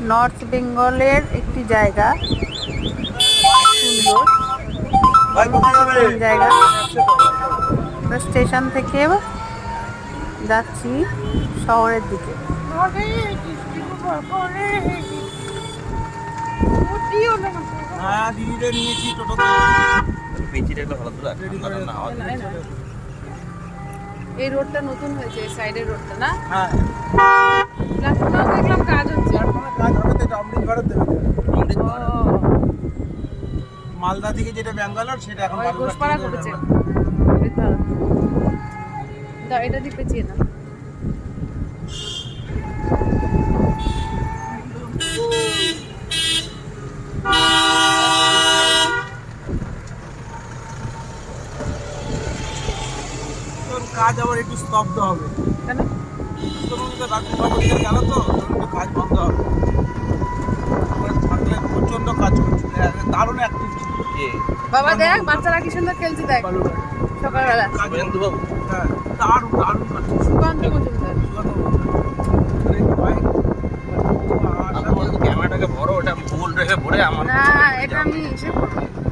North বেঙ্গলের একটি জায়গা, সুন্দর জায়গা। স্টেশন থেকে যাচ্ছি শহরের দিকে। এই রোডটা নতুন হয়েছে, এই সাইডের রোডটা না? হ্যাঁ, প্ল্যাটফর্মেও দেখলাম কাজ হচ্ছে। মালদা থেকে যেটা ব্যাঙ্গালোর সেটা এখন ওই ঘোষপাড়া করেছে। দাও, এটা দিয়ে পেঁচিয়ে না। কাজ আবার একটু স্তব্ধ হবে। কেন? গেল তো কাজ বন্ধ হবে। থাকলে প্রচন্ড কাজ করছে, দারুণ অ্যাক্টিভ ছিল। বাবা দেখ, বাচ্চারা কি সুন্দর খেলছে দেখ সকালবেলা। হ্যাঁ, দারুণ দারুণ কাজ করছে। সুকান্ত মজুমদার। ক্যামেরাটাকে বড়, ওটা ফুল রেখে পড়ে আমার না, এটা আমি ইসে করবো।